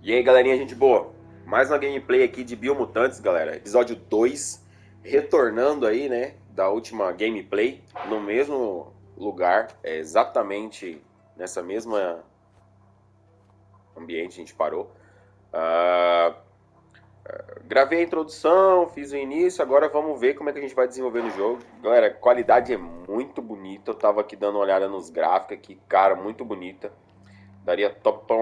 E aí, galerinha, gente boa? Mais uma gameplay aqui de Biomutantes, galera. Episódio 2, retornando aí, né, da última gameplay, no mesmo lugar, exatamente nessa mesma ambiente a gente parou. Ah, Gravei a introdução, fiz o início, agora vamos ver como é que a gente vai desenvolver no jogo. Galera, a qualidade é muito bonita, eu tava aqui dando uma olhada nos gráficos aqui, cara, muito bonita. Daria top pra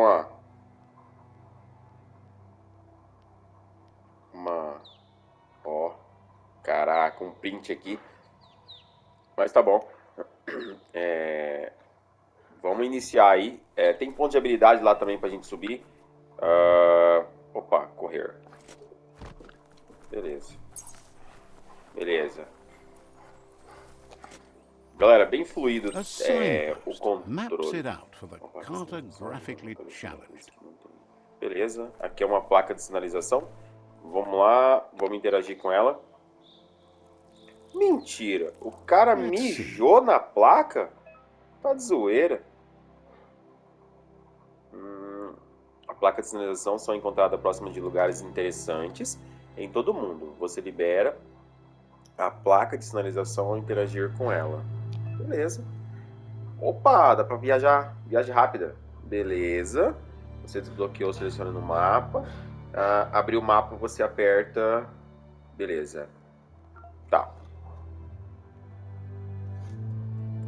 uma, ó, caraca, um print aqui. Mas tá bom. Vamos iniciar aí. Tem ponto de habilidade lá também pra gente subir. Opa, correr. Beleza. Beleza. Galera, bem fluido A o signpost maps controle. it out for the Opa, cartographically challenged. beleza. Aqui é uma placa de sinalização. Vamos lá, vamos interagir com ela. Mentira, o cara Let's see. mijou na placa? Tá de zoeira. A placa de sinalização são encontradas próximas de lugares interessantes em todo o mundo. Você libera a placa de sinalização ao interagir com ela. Beleza. Opa, dá pra viajar. Viagem rápida. Beleza. Você desbloqueou selecionando o mapa. Abriu o mapa, você aperta. Beleza. Tá.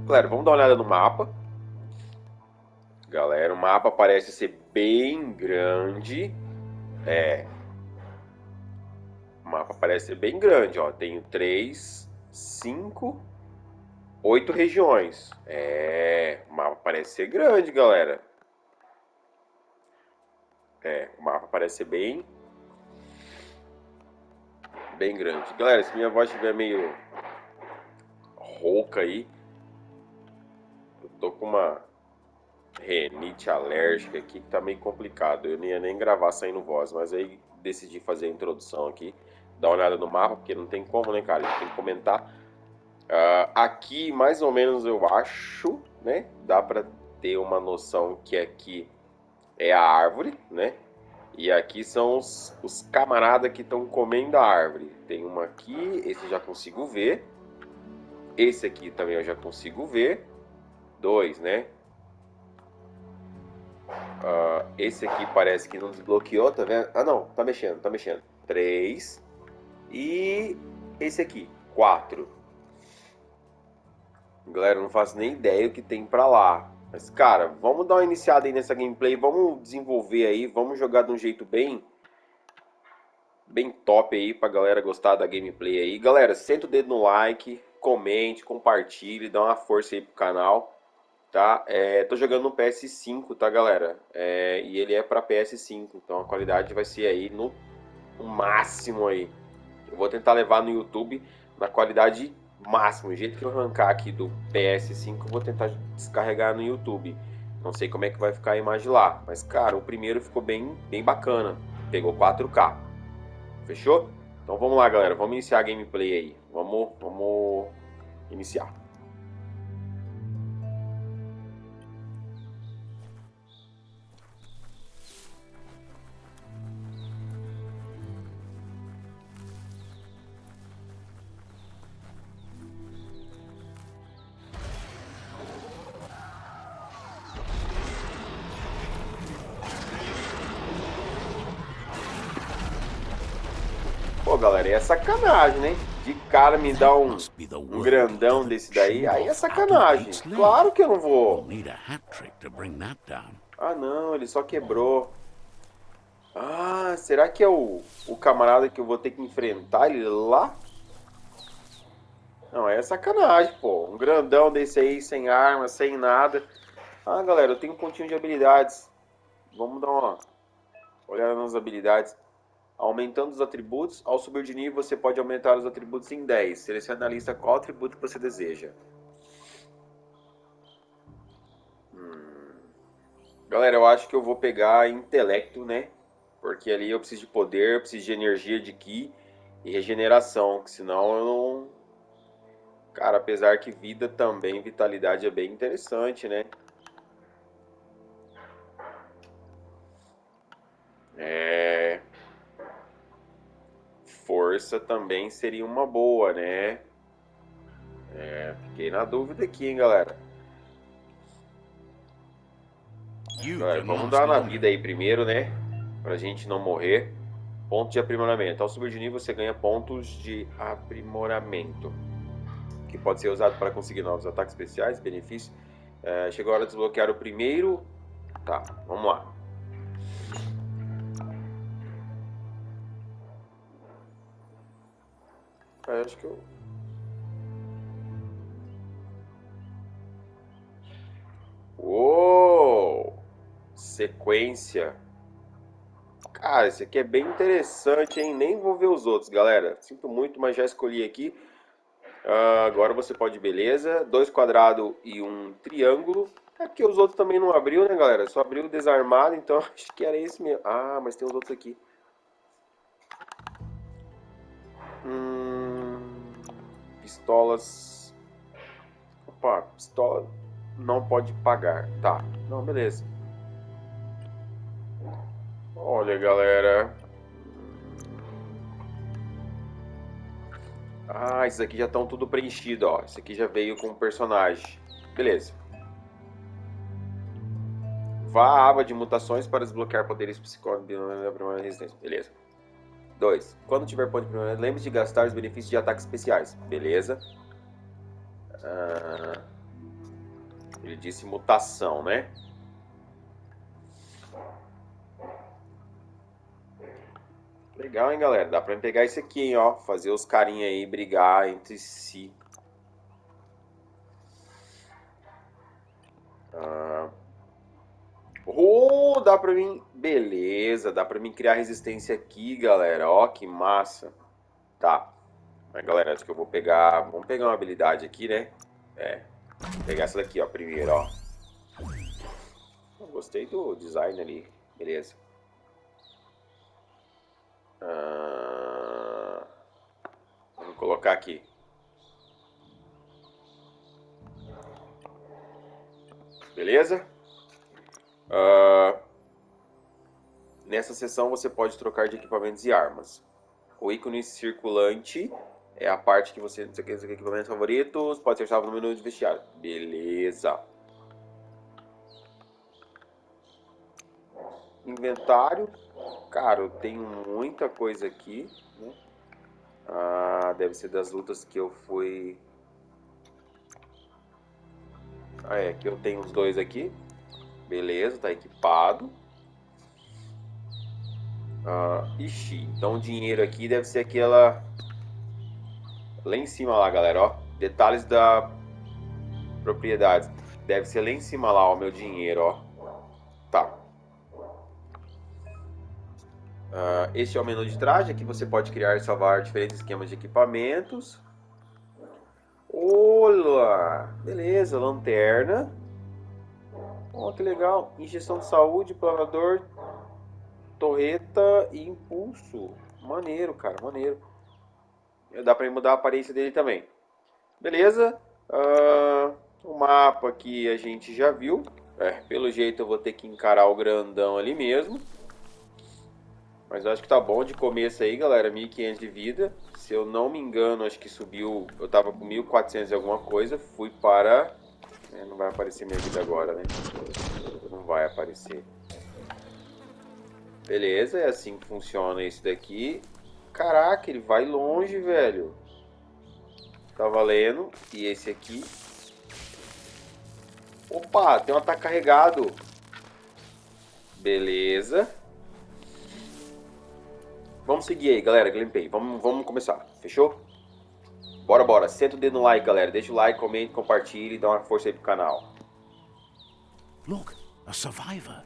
Galera, vamos dar uma olhada no mapa. Galera, o mapa parece ser bem grande. O mapa parece ser bem grande, ó. Tenho 3, 5, 8 regiões. O mapa parece ser grande, galera. O mapa parece ser bem grande. Galera, se minha voz estiver meio rouca aí, eu tô com uma renite alérgica aqui que tá meio complicado. Eu não ia nem gravar saindo voz, mas aí decidi fazer a introdução aqui. Dar uma olhada no mapa, porque não tem como, né, cara? A gente tem que comentar. Aqui, mais ou menos, eu acho, né? Dá pra ter uma noção que aqui é a árvore, né? E aqui são os camaradas que estão comendo a árvore. Tem uma aqui, esse eu já consigo ver. Esse aqui também eu já consigo ver. 2, né? Esse aqui parece que não desbloqueou, tá vendo? Ah, não, tá mexendo, tá mexendo. 3. E esse aqui, 4. Galera, eu não faço nem ideia o que tem pra lá. Mas, cara, vamos dar uma iniciada aí nessa gameplay. Vamos desenvolver aí. Vamos jogar de um jeito bem top aí pra galera gostar da gameplay aí. Galera, senta o dedo no like, comente, compartilhe, dá uma força aí pro canal, tá? Tô jogando no PS5, tá, galera? E ele é pra PS5, então a qualidade vai ser aí no máximo aí. Eu vou tentar levar no YouTube na qualidade máxima. O jeito que eu arrancar aqui do PS5, eu vou tentar descarregar no YouTube. Não sei como é que vai ficar a imagem lá, mas cara, o primeiro ficou bem bacana. Pegou 4K. Fechou? Então vamos lá, galera. Vamos iniciar a gameplay aí. Vamos iniciar. Pô, galera, é sacanagem, né? De cara me dá That um, must be the um worm who grandão didn't desse daí. chew Aí é off sacanagem. Applegate's Claro leg. que eu não We'll vou. need a hat trick to bring that down. Ah, não, ele só quebrou. Ah, será que é o camarada que eu vou ter que enfrentar ele lá? Não, é sacanagem, pô. Um grandão desse aí, sem arma, sem nada. Ah, galera, eu tenho um pontinho de habilidades. Vamos dar uma olhada nas habilidades. Aumentando os atributos. Ao subir de nível, você pode aumentar os atributos em 10. Selecione na lista qual atributo você deseja. Galera, eu acho que eu vou pegar intelecto, né? Porque ali eu preciso de poder, eu preciso de energia, de ki e regeneração. Que senão eu não. Cara, apesar que vida também, vitalidade é bem interessante, né? É... Força também seria uma boa, né? Fiquei na dúvida aqui, hein, galera. You Galera, can vamos last dar na longer. vida aí primeiro, né? Pra gente não morrer. Ponto de aprimoramento. Ao subir de nível, você ganha pontos de aprimoramento, que pode ser usado para conseguir novos ataques especiais, benefícios. Chegou a hora de desbloquear o primeiro. Tá, vamos lá. Acho que eu... Uou! Sequência. Cara, esse aqui é bem interessante, hein? Nem vou ver os outros, galera. Sinto muito, mas já escolhi aqui. Agora você pode, beleza. 2 quadrados e um triângulo. É porque os outros também não abriu, né, galera? Só abriu desarmado, então acho que era esse mesmo. Ah, mas tem os outros aqui. Pistolas. Opa, pistola não pode pagar. Tá, não, beleza. Olha, galera. Ah, esses aqui já estão tudo preenchido, ó. Esse aqui já veio com o personagem. Beleza. Vá à aba de mutações para desbloquear poderes psicóticos da primeira resistência. Beleza. 2. Quando tiver ponto de primeira, lembre-se de gastar os benefícios de ataques especiais. Beleza. Ele disse mutação, né? Legal, hein, galera? Dá pra pegar esse aqui, hein, ó. Fazer os carinha aí brigar entre si. Dá pra mim... Beleza, dá pra mim criar resistência aqui, galera. Ó, que massa. Tá. Mas, galera, acho que eu vou pegar... Vamos pegar uma habilidade aqui, né? Vou pegar essa daqui, ó, primeiro, ó. Eu gostei do design ali. Beleza. Vamos colocar aqui. Beleza? Nessa seção você pode trocar de equipamentos e armas. O ícone circulante é a parte que você... Não sei o que, equipamentos favoritos. Pode ser salvo no menu de vestiário. Beleza. Inventário. Cara, eu tenho muita coisa aqui, né? Deve ser das lutas que eu fui... que eu tenho os dois aqui. Beleza, tá equipado. Ixi, então o dinheiro aqui deve ser aquela... Lá em cima lá, galera, ó. Detalhes da propriedade. Deve ser lá em cima lá, ó, meu dinheiro, ó. Tá. Este é o menu de traje. Aqui você pode criar e salvar diferentes esquemas de equipamentos. Olá! Beleza, lanterna. Oh, que legal. Injeção de saúde, planador, torreta e impulso. Maneiro, cara, maneiro. Dá pra mudar a aparência dele também. Beleza. O mapa aqui a gente já viu. Pelo jeito eu vou ter que encarar o grandão ali mesmo. Mas eu acho que tá bom de começo aí, galera. 1.500 de vida. Se eu não me engano, acho que subiu. Eu tava com 1.400 e alguma coisa. Fui para... não vai aparecer minha vida agora, né? Não vai aparecer. Beleza, é assim que funciona esse daqui. Caraca, ele vai longe, velho. Tá valendo. E esse aqui. Opa, tem um ataque carregado. Beleza. Vamos seguir aí, galera. Gameplay. Vamos começar. Fechou? Bora, bora. Senta o dedo no like, galera. Deixa o like, comente, compartilhe e dá uma força aí pro canal. Look, a survivor.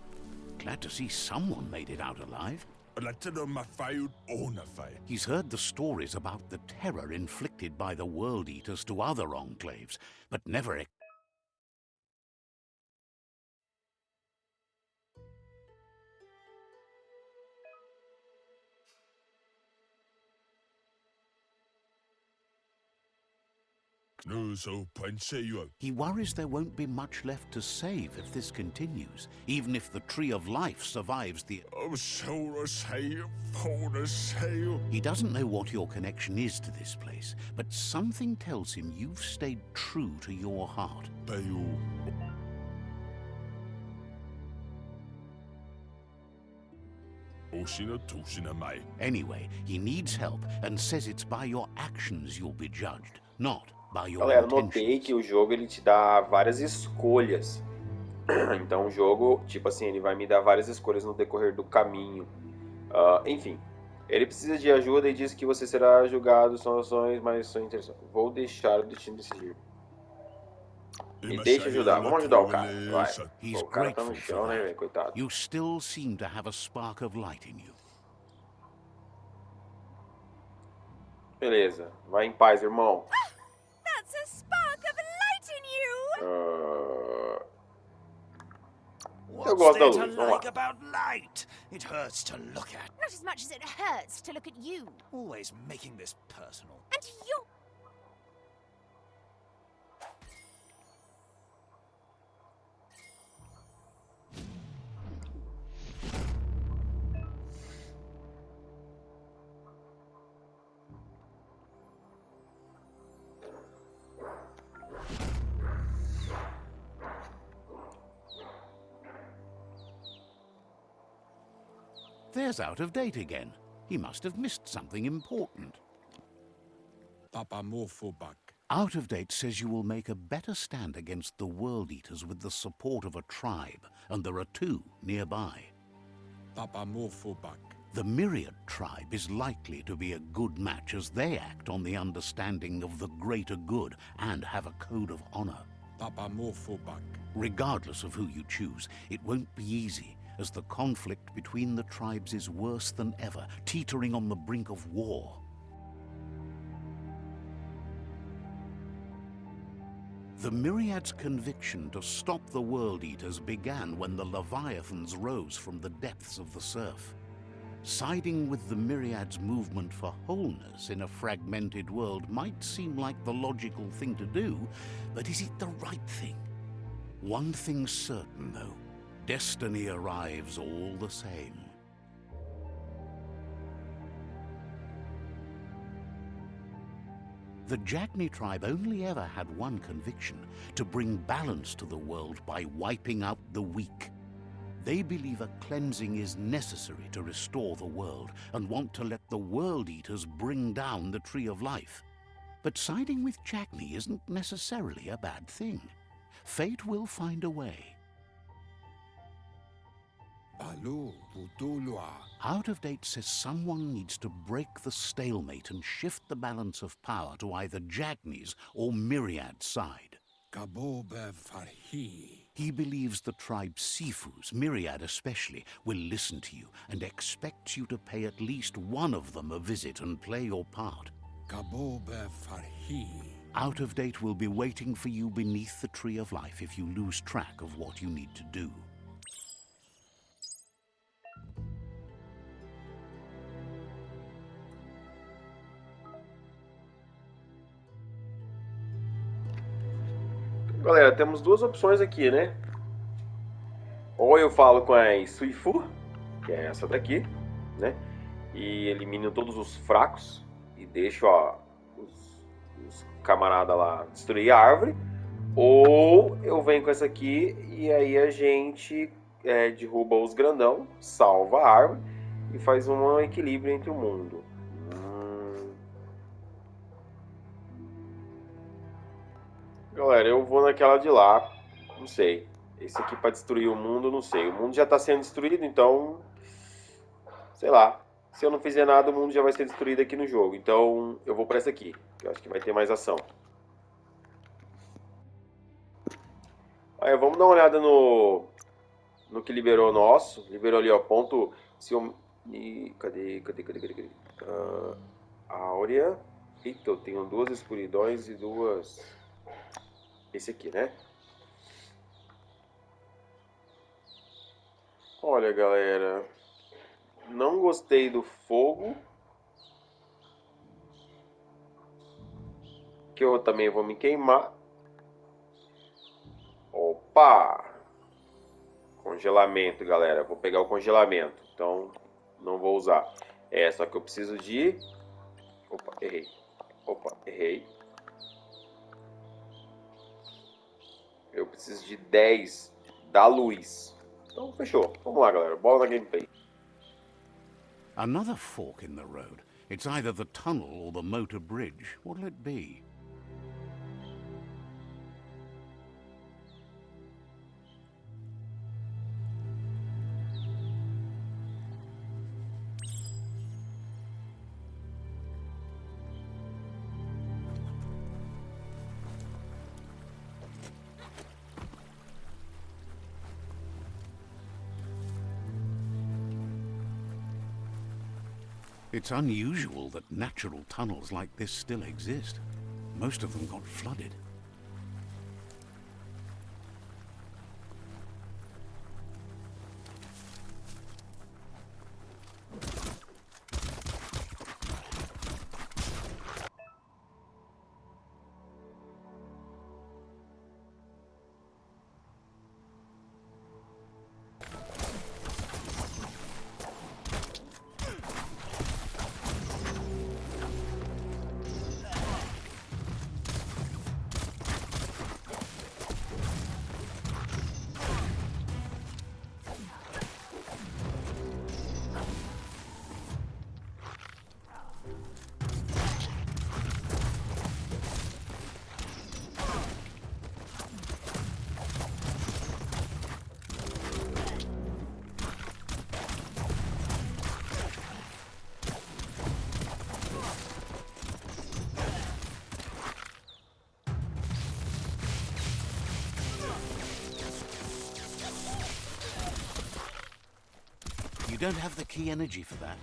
Glad to see someone made it out alive. He's heard the stories about the terror inflicted by the World Eaters to other enclaves, but never... He worries there won't be much left to save if this continues, even if the Tree of Life survives the... He doesn't know what your connection is to this place, but something tells him you've stayed true to your heart. Anyway, he needs help and says it's by your actions you'll be judged, not by your Galera, notei intentions. que o jogo ele te dá várias escolhas. Então o jogo, tipo assim, ele vai me dar várias escolhas no decorrer do caminho. Enfim, ele precisa de ajuda e diz que você será julgado, são ações, mas são interessantes. Vou deixar o destino decidir. Me deixa ajudar, vamos ajudar o cara, vai. Pô, He's o cara tá no grateful for chão, né, that. velho, coitado. You still seem to have a spark of light in you. Beleza, vai em paz, irmão. That's a spark of light in you! Eu What's gosto da there to luz, vamos like lá. about light? It hurts to look at. Not as much as it hurts to look at you. Always making this personal. And you... There's Out of Date again. He must have missed something important. Out of Date says you will make a better stand against the World Eaters with the support of a tribe, and there are two nearby. The Myriad tribe is likely to be a good match as they act on the understanding of the greater good and have a code of honor. Regardless of who you choose, it won't be easy, as the conflict between the tribes is worse than ever, teetering on the brink of war. The Myriad's conviction to stop the World Eaters began when the Leviathans rose from the depths of the surf. Siding with the Myriad's movement for wholeness in a fragmented world might seem like the logical thing to do, but is it the right thing? One thing's certain, though. Destiny arrives all the same. The Jagni tribe only ever had one conviction: to bring balance to the world by wiping out the weak. They believe a cleansing is necessary to restore the world and want to let the World Eaters bring down the Tree of Life. But siding with Jagni isn't necessarily a bad thing. Fate will find a way. Out of Date says someone needs to break the stalemate and shift the balance of power to either Jagni's or Myriad's side. He believes the tribe Sifus, Myriad especially, will listen to you and expects you to pay at least one of them a visit and play your part. Out of Date will be waiting for you beneath the Tree of Life if you lose track of what you need to do. Galera, temos duas opções aqui, né? Ou eu falo com a Suifu, que é essa daqui, né? E elimino todos os fracos e deixo ó, os camaradas lá destruir a árvore. Ou eu venho com essa aqui e aí a gente derruba os grandão, salva a árvore e faz um equilíbrio entre o mundo. Galera, eu vou naquela de lá, não sei. Esse aqui para destruir o mundo, não sei. O mundo já está sendo destruído, então... Sei lá. Se eu não fizer nada, o mundo já vai ser destruído aqui no jogo. Então, eu vou para essa aqui. Que eu acho que vai ter mais ação. Aí, vamos dar uma olhada no que liberou nosso. Liberou ali, ó, ponto... Cadê? Áurea. Eita, eu tenho duas escuridões e duas... Esse aqui, né? Olha, galera, não gostei do fogo. Que eu também vou me queimar. Opa! Congelamento, galera. Vou pegar o congelamento. Então, não vou usar. Só que eu preciso de... Opa, errei. Opa, errei. Eu preciso de 10 da luz. Então, fechou. Vamos lá, galera. Bola na gameplay. Another fork in the road. It's either the tunnel or the motor bridge. What'll it be? It's unusual that natural tunnels like this still exist. Most of them got flooded. You don't have the key energy for that.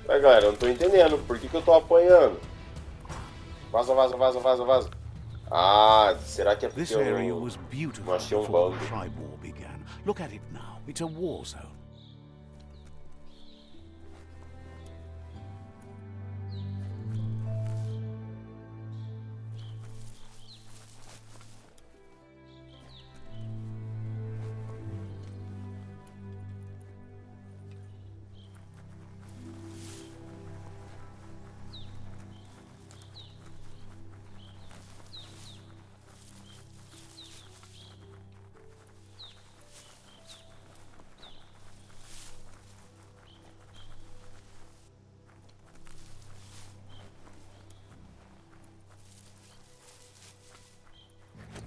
Mas, galera, eu não tô entendendo. Por que eu tô apanhando? Vaza, vaza, vaza, vaza, vaza. Ah, será que é porque This eu area was não beautiful achei um before bando? the tribe war began. Look at it now. It's a war zone.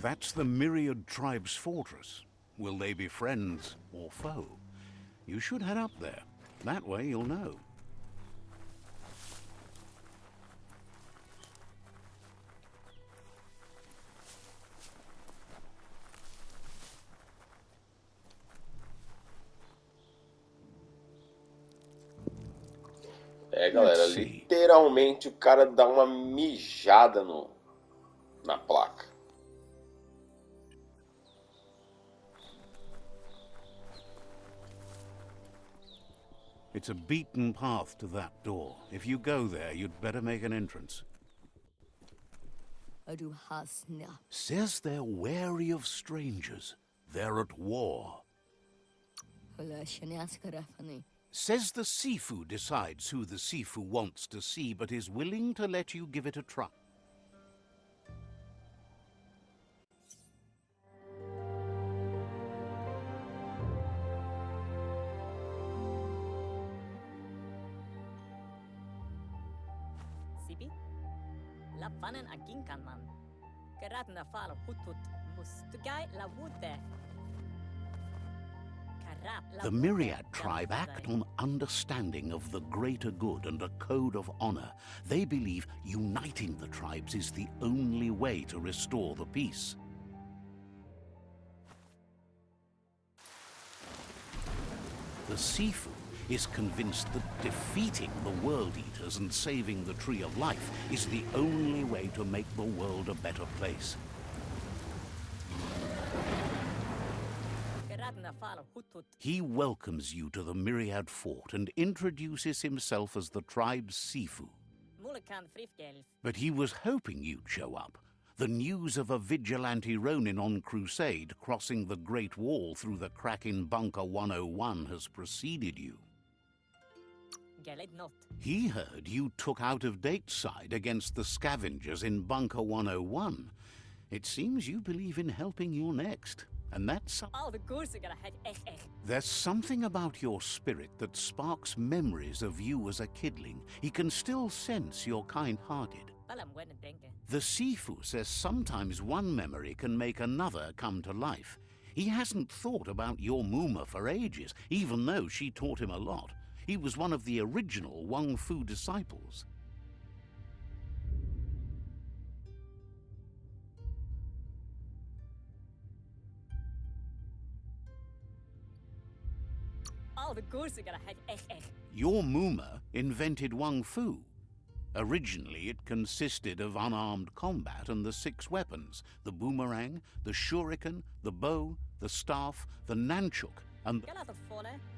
That's the Myriad tribe's fortress. Will they be friends or foe? You should head up there. That way you'll know. Galera, Let's see. literalmente o cara dá uma mijada na placa. It's a beaten path to that door. If you go there, you'd better make an entrance. Says they're wary of strangers. They're at war. Says the Sifu decides who the Sifu wants to see, but is willing to let you give it a try. Sibi? Lappanen aginkanman. Keratna fal hutut mustugai la wute. The Myriad tribe act on understanding of the greater good and a code of honor. They believe uniting the tribes is the only way to restore the peace. The Sifu is convinced that defeating the World Eaters and saving the Tree of Life is the only way to make the world a better place. He welcomes you to the Myriad Fort and introduces himself as the tribe's Sifu. But he was hoping you'd show up. The news of a vigilante Ronin on crusade crossing the Great Wall through the crack in Bunker 101 has preceded you. He heard you took out-of-date side against the scavengers in Bunker 101. It seems you believe in helping your next. And that's... There's something about your spirit that sparks memories of you as a kidling. He can still sense you're kind-hearted. The Sifu says sometimes one memory can make another come to life. He hasn't thought about your Muma for ages, even though she taught him a lot. He was one of the original Wang Fu disciples. Your Muma invented Wang Fu. Originally, it consisted of unarmed combat and the 6 weapons: the boomerang, the shuriken, the bow, the staff, the nunchuk, and...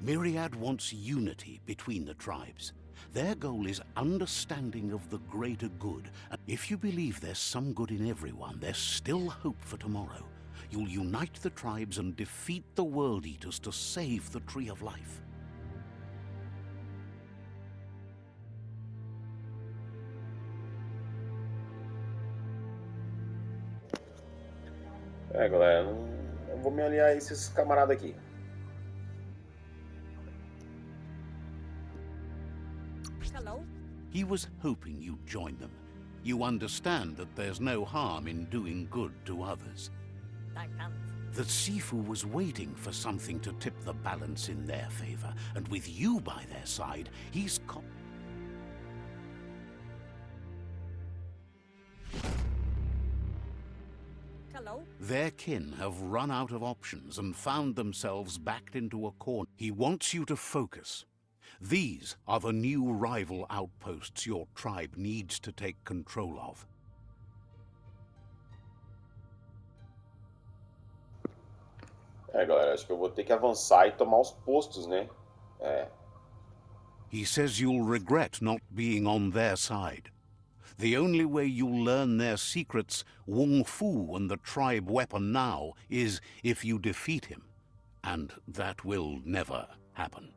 Myriad wants unity between the tribes. Their goal is understanding of the greater good. And if you believe there's some good in everyone, there's still hope for tomorrow. You'll unite the tribes and defeat the World Eaters to save the Tree of Life. Galera, eu vou me aliar a esses camaradas aqui. Hello? He was hoping you'd join them. You understand that there's no harm in doing good to others. The Sifu was waiting for something to tip the balance in their favor, and with you by their side, he's... Hello? Their kin have run out of options and found themselves backed into a corner. He wants you to focus. These are the new rival outposts your tribe needs to take control of. Galera, acho que eu vou ter que avançar e tomar os postos, né? He says you'll regret not being on their side. The only way you'll learn their secrets, Wung Fu and the tribe weapon now, is if you defeat him. And that will never happen.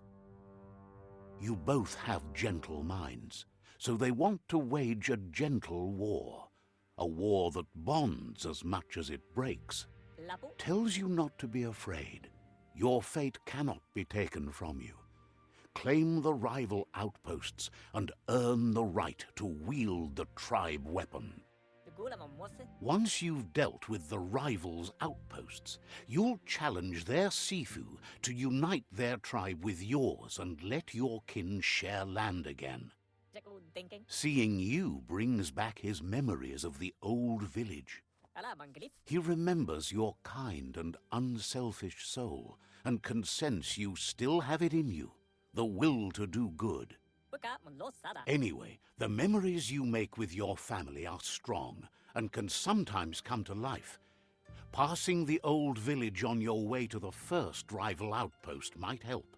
You both have gentle minds, so they want to wage a gentle war. A war that bonds as much as it breaks. Tells you not to be afraid. Your fate cannot be taken from you. Claim the rival outposts and earn the right to wield the tribe weapon. Once you've dealt with the rivals' outposts, you'll challenge their Sifu to unite their tribe with yours and let your kin share land again. Seeing you brings back his memories of the old village. He remembers your kind and unselfish soul and can sense you still have it in you, the will to do good. Anyway, the memories you make with your family are strong and can sometimes come to life. Passing the old village on your way to the first rival outpost might help.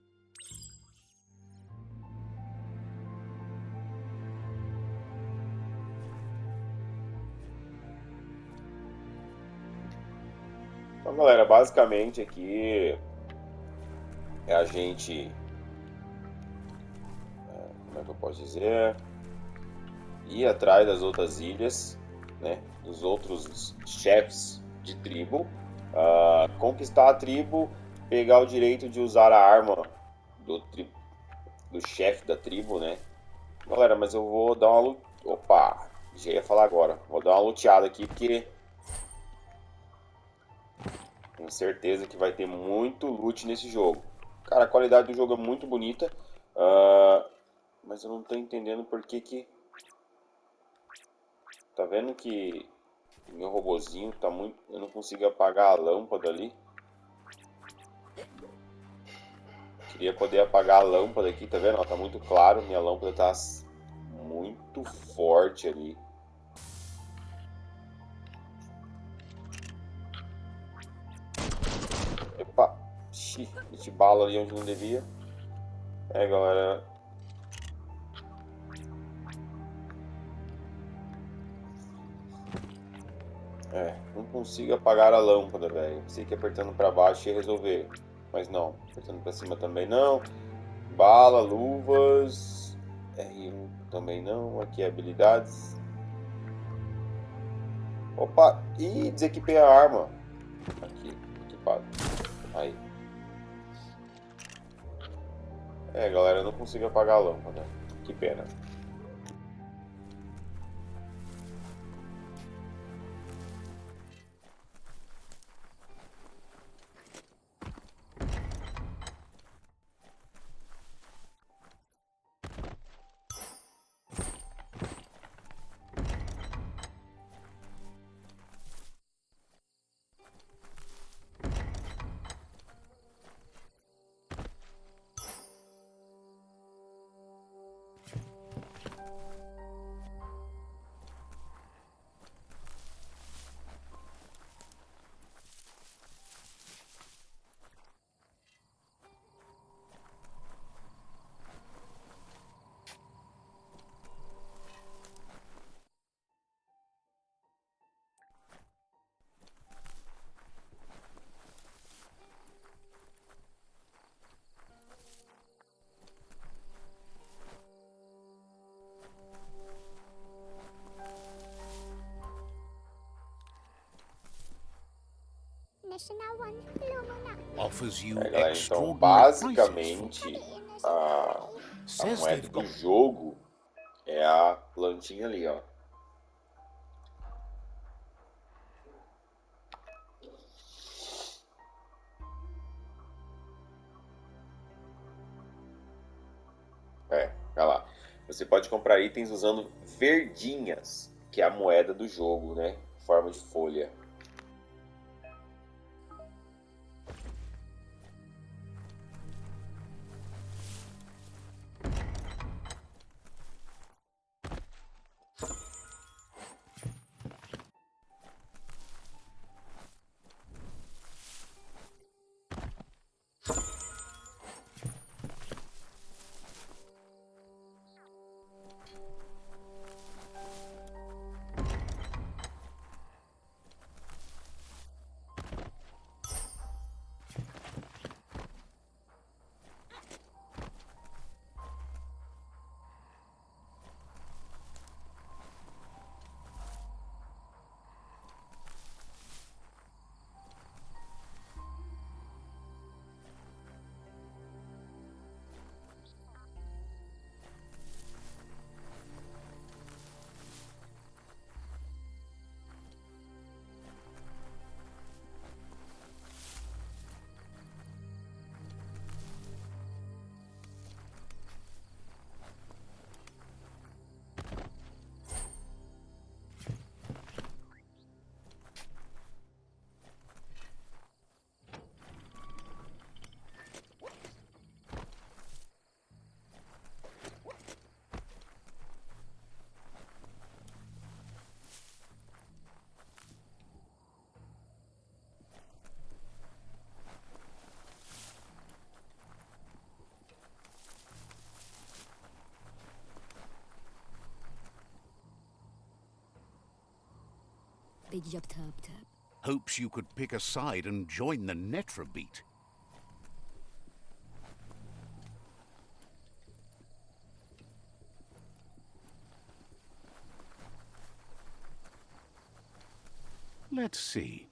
Então, galera, basicamente aqui é a gente... como é que eu posso dizer? Ir atrás das outras ilhas, né? Dos outros chefes de tribo. Conquistar a tribo, pegar o direito de usar a arma do chefe da tribo, né? Galera, mas eu vou dar uma... Opa! Já ia falar agora. Vou dar uma luteada aqui, porque... tenho certeza que vai ter muito loot nesse jogo. Cara, a qualidade do jogo é muito bonita. Mas eu não tô entendendo por que... Tá vendo que meu robozinho tá muito... Eu não consigo apagar a lâmpada ali. Queria poder apagar a lâmpada aqui, tá vendo? Ó, tá muito claro, minha lâmpada tá muito forte ali. Epa, xi, meti bala ali onde não devia. É, galera. É, não consigo apagar a lâmpada, velho. Pensei que apertando pra baixo ia resolver. Mas não, apertando pra cima também não. Bala, luvas. R1 também não. Aqui é habilidades. Opa! Ih, desequipei a arma. Aqui, equipado. Aí. É, galera, eu não consigo apagar a lâmpada. Que pena. Offers you É, galera, então extraordinary prices for... basicamente a Says moeda they've do got... jogo é a plantinha ali, ó. É, olha lá. Você pode comprar itens usando verdinhas, que é a moeda do jogo, né? Em forma de folha. Hopes you could pick a side and join the Netra beat. Let's see.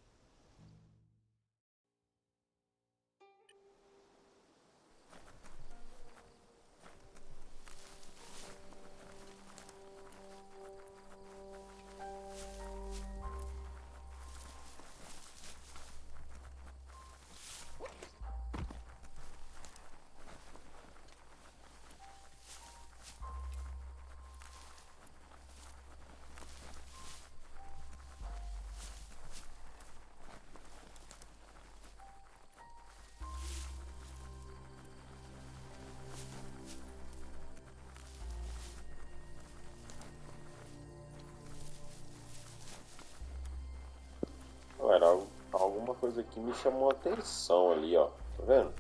que me chamou a atenção ali, ó. Tá vendo?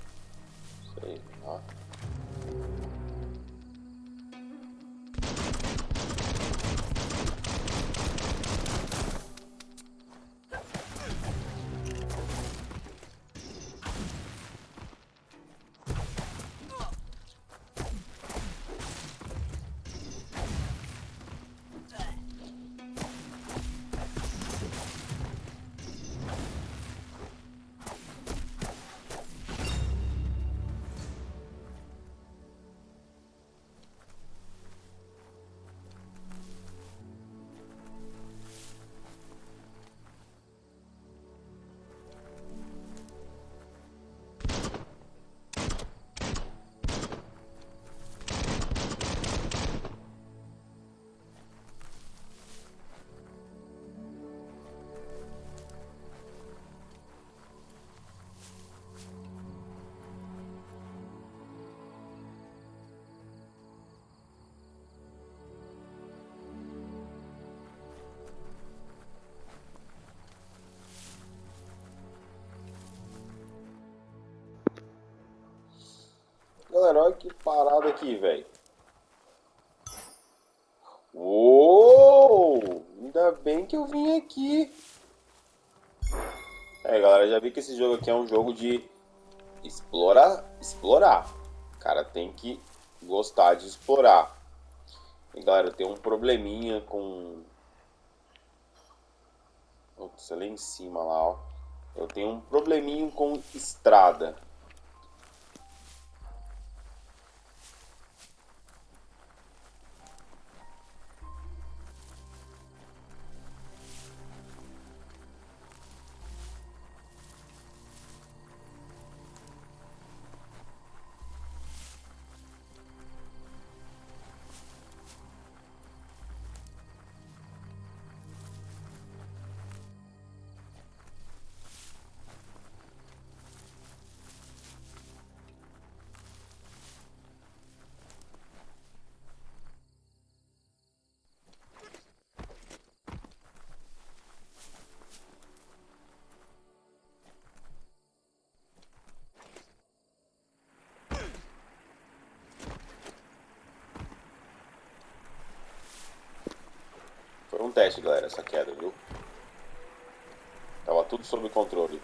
Sei lá. Galera, olha que parada aqui, velho. Uou! Ainda bem que eu vim aqui. Galera, já vi que esse jogo aqui é um jogo de explorar. O cara tem que gostar de explorar. E galera, eu tenho um probleminha com... Putz, ali em cima lá, ó. Eu tenho um probleminho com estrada. Foi um teste, galera, essa queda, viu? Tava tudo sob controle.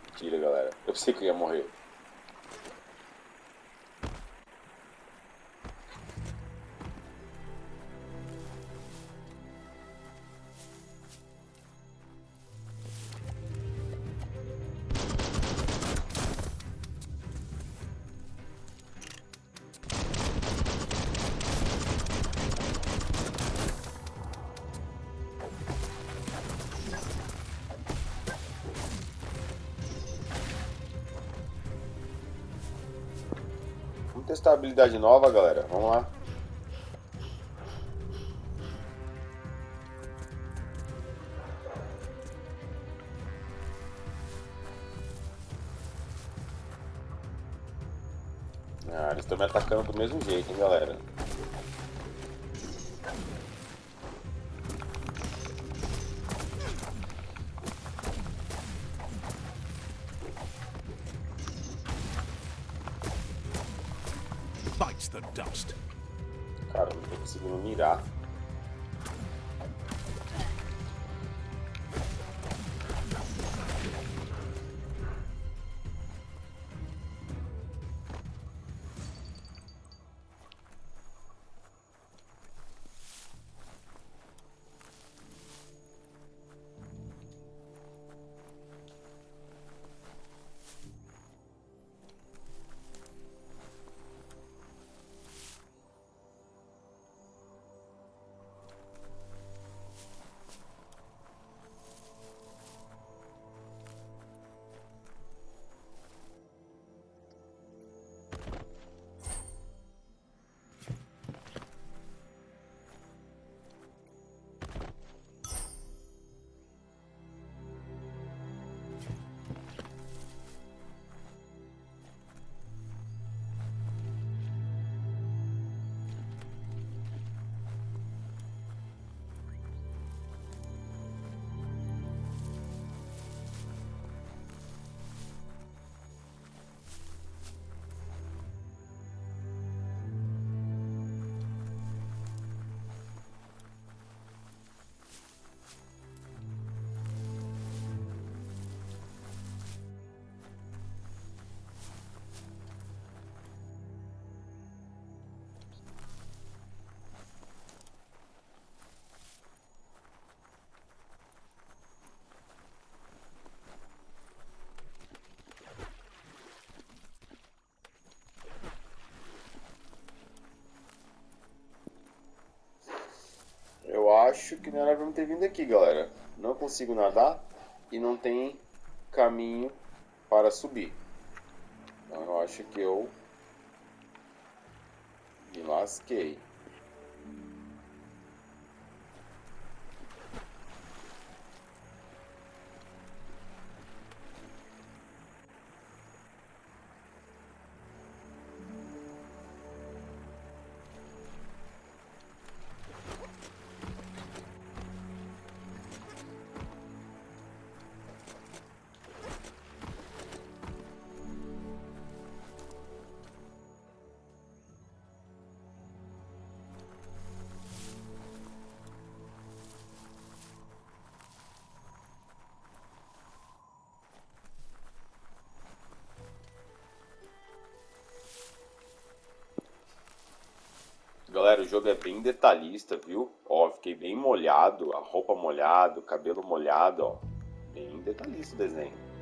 Mentira, galera. Eu pensei que eu ia morrer. Vamos testar a habilidade nova, galera. Vamos lá. Ah, eles estão me atacando do mesmo jeito, hein, galera. Bites the dust. Cara, eu não tô conseguindo mirar. acho que não era pra eu ter vindo aqui, galera. Não consigo nadar e não tem caminho para subir. Então eu acho que eu me lasquei. Galera, o jogo é bem detalhista, viu? Ó, fiquei bem molhado, a roupa molhada, o cabelo molhado, ó. Bem detalhista o desenho.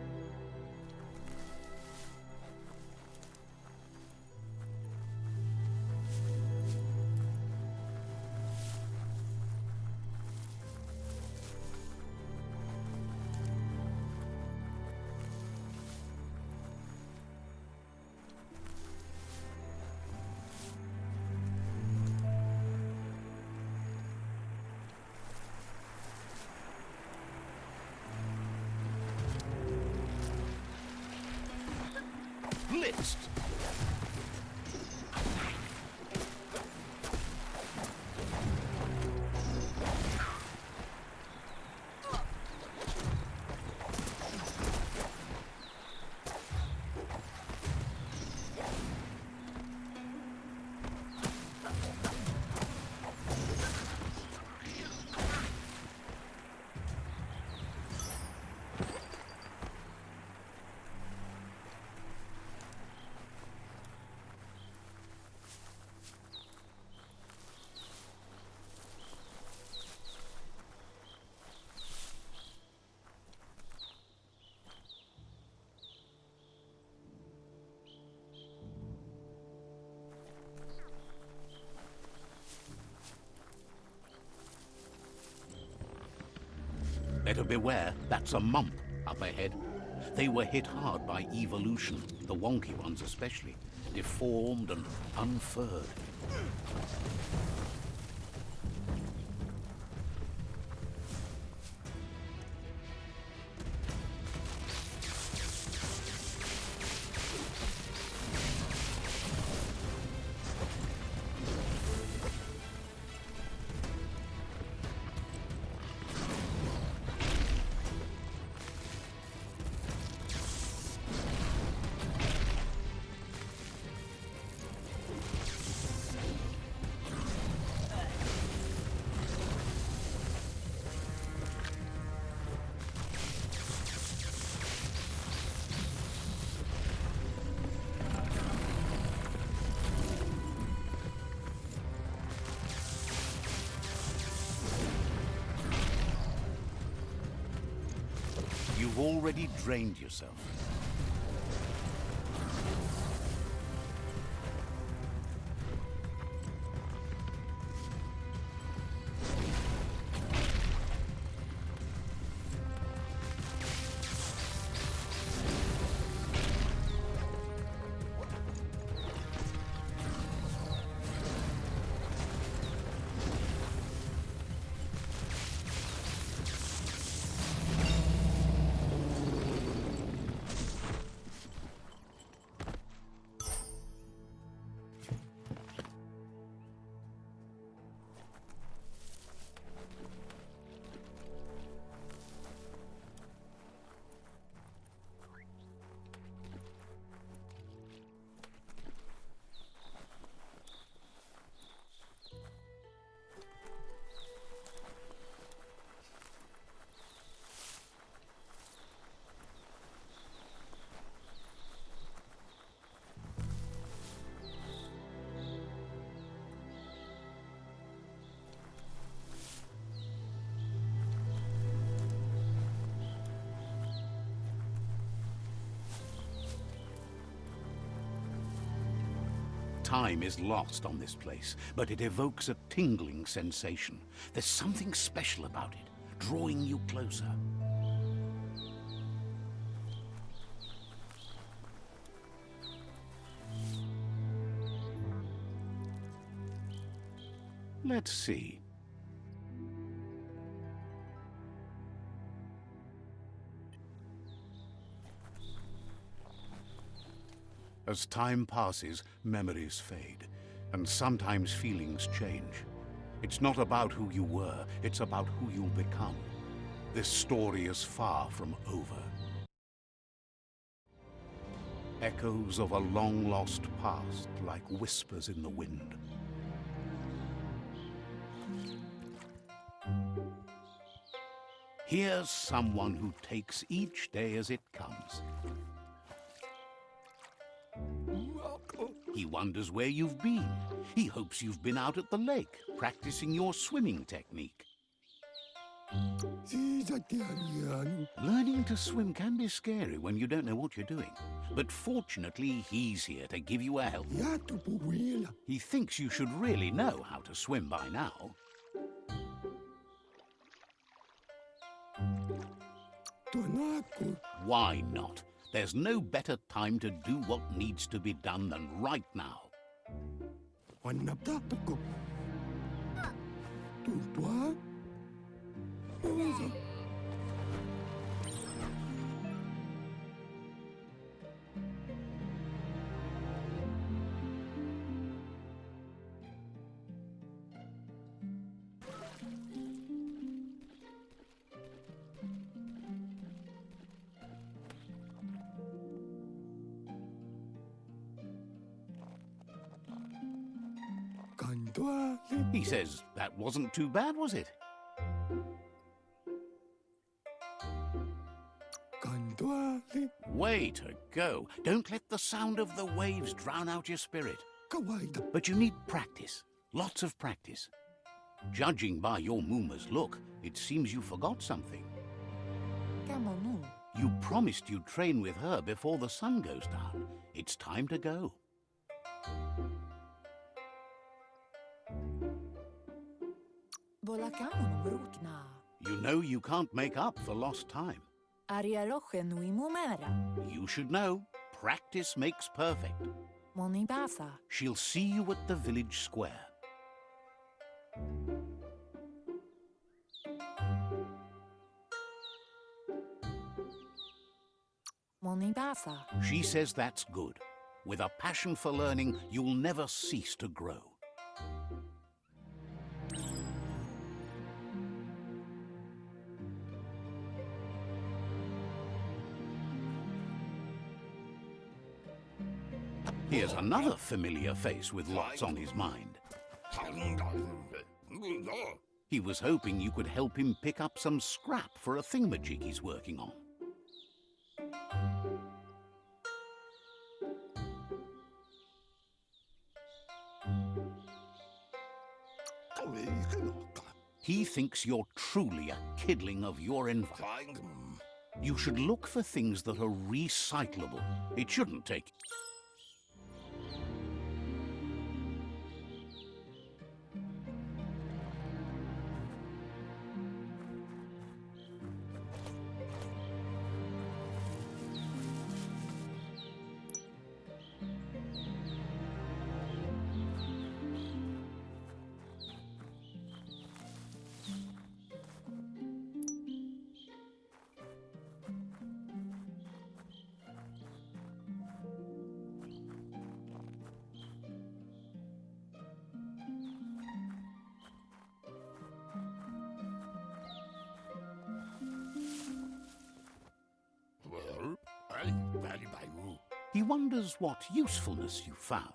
Blitzed! Better beware, that's a mump up ahead. They were hit hard by evolution, the wonky ones especially, deformed and unfurred. You've already drained yourself. Time is lost on this place, but it evokes a tingling sensation. There's something special about it, drawing you closer. Let's see. As time passes, memories fade, and sometimes feelings change. It's not about who you were, it's about who you'll become. This story is far from over. Echoes of a long-lost past, like whispers in the wind. Here's someone who takes each day as it comes. He wonders where you've been. He hopes you've been out at the lake, practicing your swimming technique. Learning to swim can be scary when you don't know what you're doing. But fortunately, he's here to give you a help. He thinks you should really know how to swim by now. Why not? There's no better time to do what needs to be done than right now. He says, that wasn't too bad, was it? Way to go. Don't let the sound of the waves drown out your spirit. But you need practice. Lots of practice. Judging by your Mooma's look, it seems you forgot something. You promised you'd train with her before the sun goes down. It's time to go. You know you can't make up for lost time. You should know, practice makes perfect. She'll see you at the village square. She says that's good. With a passion for learning, you'll never cease to grow. Here's another familiar face with lots on his mind. He was hoping you could help him pick up some scrap for a thingamajig he's working on. He thinks you're truly a kidling of your environment. You should look for things that are recyclable. It shouldn't take... He wonders what usefulness you found.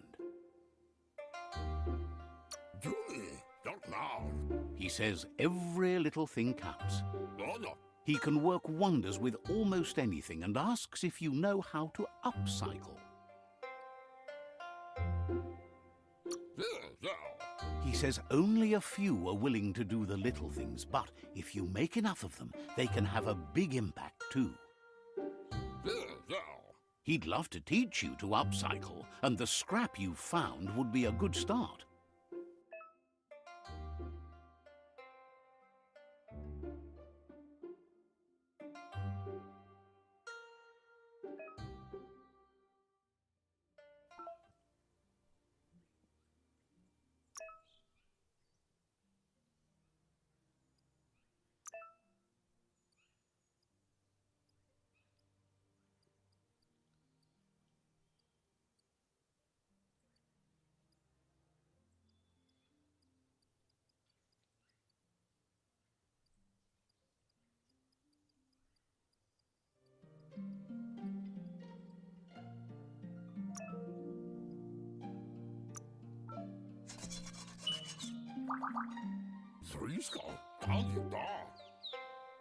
He says every little thing counts. He can work wonders with almost anything and asks if you know how to upcycle. He says only a few are willing to do the little things, but if you make enough of them, they can have a big impact too. He'd love to teach you to upcycle, and the scrap you found would be a good start.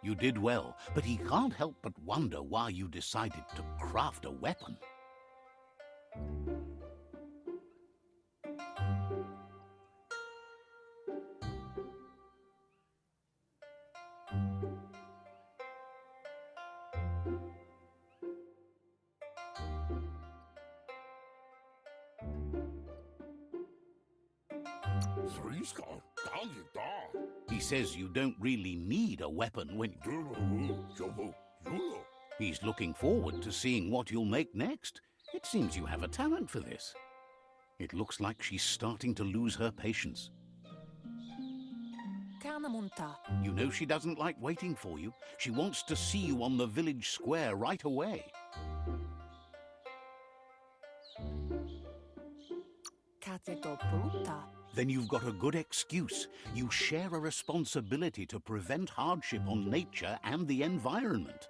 You did well, but he can't help but wonder why you decided to craft a weapon. He says you don't really need a weapon when... He's looking forward to seeing what you'll make next. It seems you have a talent for this. It looks like she's starting to lose her patience. You know she doesn't like waiting for you. She wants to see you on the village square right away. Then you've got a good excuse. You share a responsibility to prevent hardship on nature and the environment.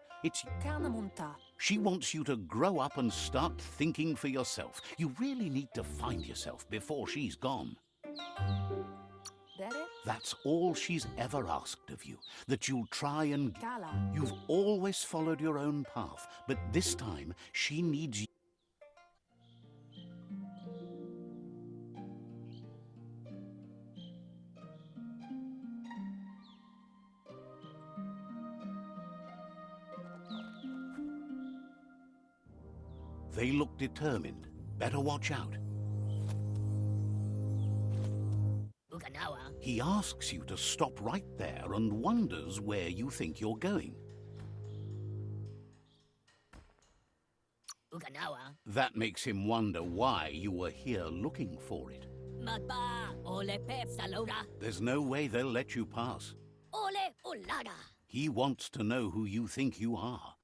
She wants you to grow up and start thinking for yourself. You really need to find yourself before she's gone. That's all she's ever asked of you, that you'll try and... You've always followed your own path, but this time she needs you. They look determined. Better watch out. He asks you to stop right there and wonders where you think you're going. That makes him wonder why you were here looking for it. There's no way they'll let you pass. He wants to know who you think you are.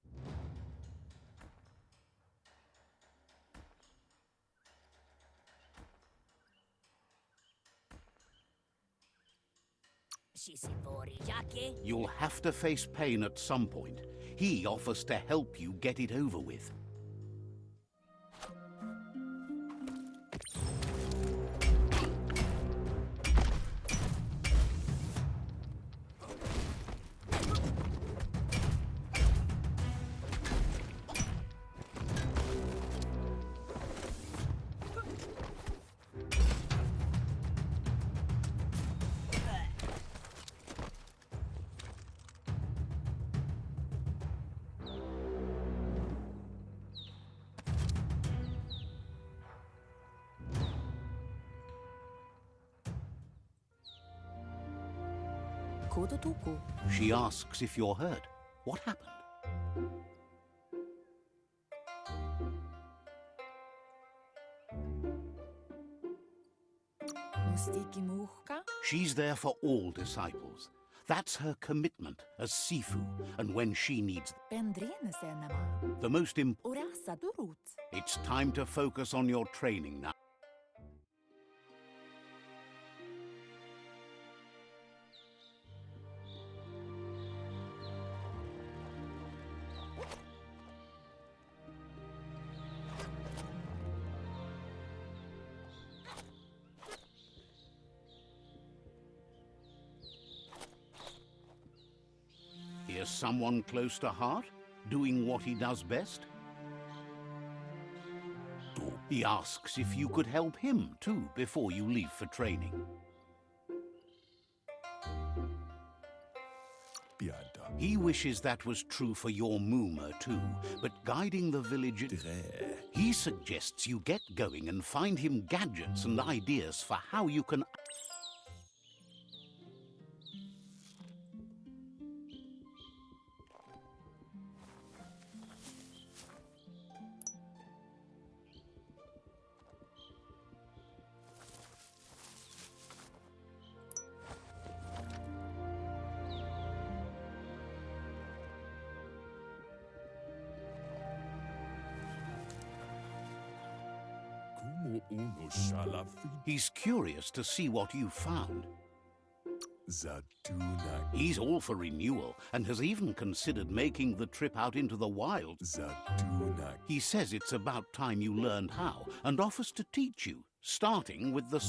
You'll have to face pain at some point. He offers to help you get it over with. She asks if you're hurt. What happened? She's there for all disciples. That's her commitment as Sifu, and when she needs the most important. It's time to focus on your training now. Here's someone close to heart, doing what he does best. He asks if you could help him too before you leave for training. He wishes that was true for your Moomer too, but guiding the village... He suggests you get going and find him gadgets and ideas for how you can... He's curious to see what you found. He's all for renewal and has even considered making the trip out into the wild. He says it's about time you learned how and offers to teach you, starting with the...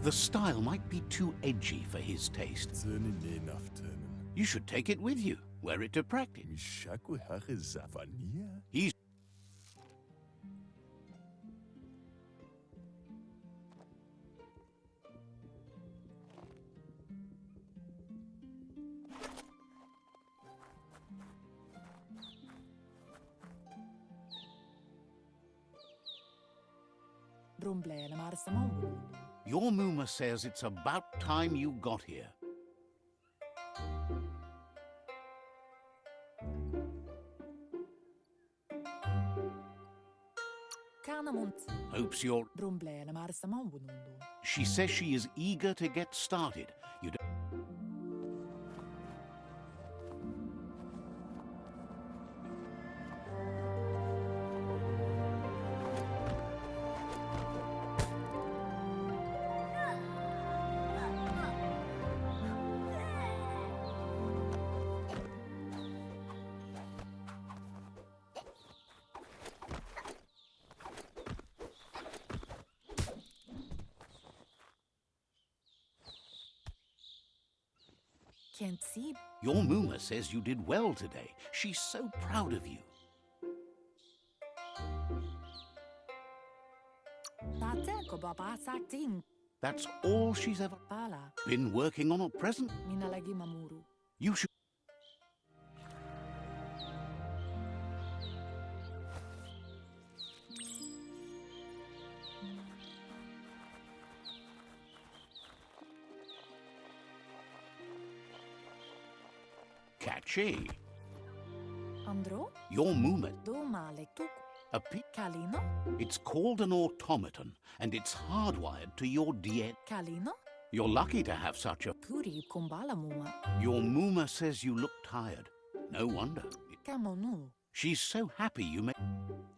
The style might be too edgy for his taste. You should take it with you, wear it to practice. He's... Your Moomer says it's about time you got here. Hopes you're... She says she is eager to get started. You don't... Can't see. Your Moomer says you did well today. She's so proud of you. That's all she's ever been working on at present. You should... Catchy. Andro? Your Moomer... Domalektuk. A Kalino? It's called an automaton, and it's hardwired to your DNA. Kalino? You're lucky to have such a... Puri kumbala muma. Your Moomer says you look tired. No wonder. Kamonu. She's so happy you may...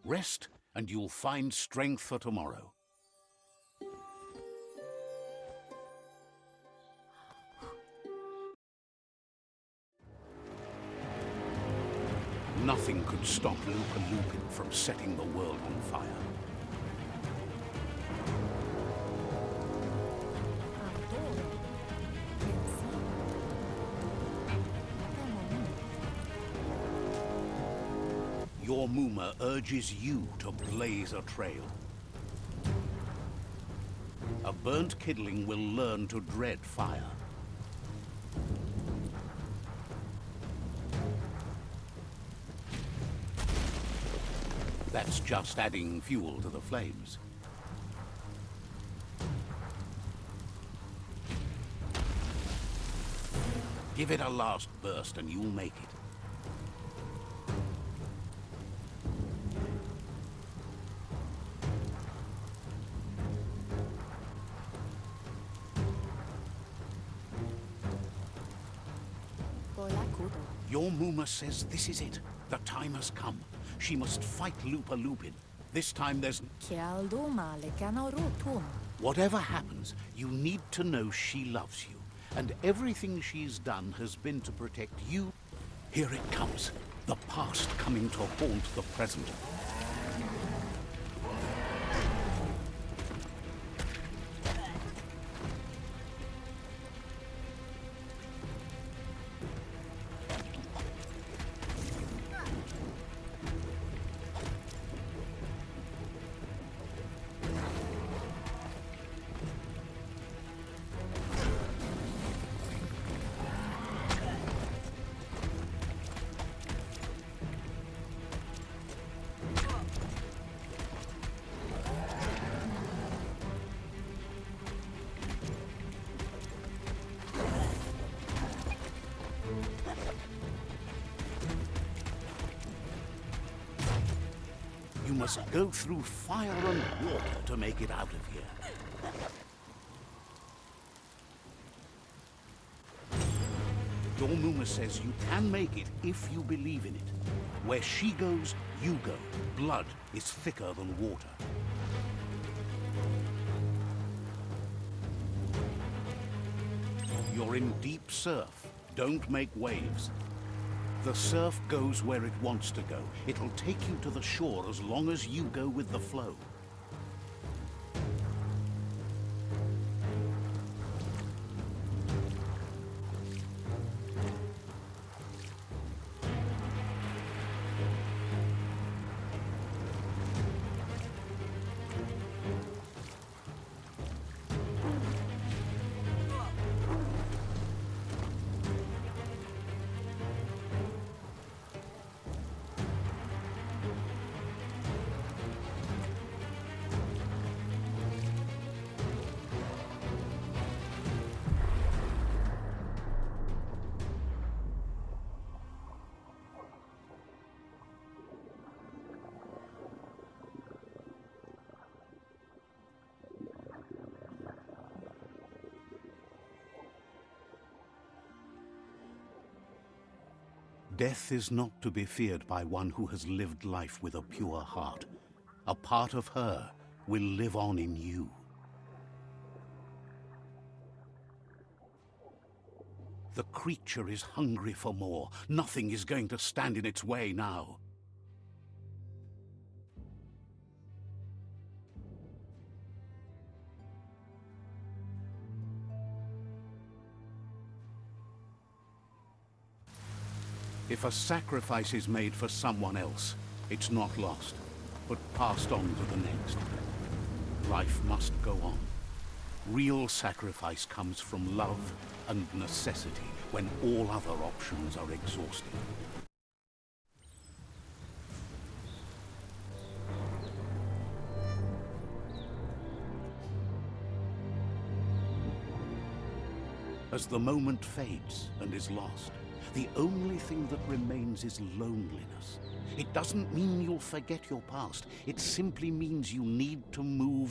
Rest, and you'll find strength for tomorrow. Nothing could stop Lupin from setting the world on fire. Your Moomer urges you to blaze a trail. A burnt kidling will learn to dread fire. That's just adding fuel to the flames. Give it a last burst and you'll make it. Your Moomer says this is it. The time has come. She must fight Lupin. This time there's... Whatever happens, you need to know she loves you. and everything she's done has been to protect you. Here it comes, the past coming to haunt the present. You must go through fire and water to make it out of here. Biomutant says you can make it if you believe in it. Where she goes, you go. Blood is thicker than water. You're in deep surf. Don't make waves. The surf goes where it wants to go. It'll take you to the shore as long as you go with the flow. Death is not to be feared by one who has lived life with a pure heart. A part of her will live on in you. The creature is hungry for more. Nothing is going to stand in its way now. If a sacrifice is made for someone else, it's not lost, but passed on to the next. Life must go on. Real sacrifice comes from love and necessity when all other options are exhausted. As the moment fades and is lost, the only thing that remains is loneliness. It doesn't mean you'll forget your past. It simply means you need to move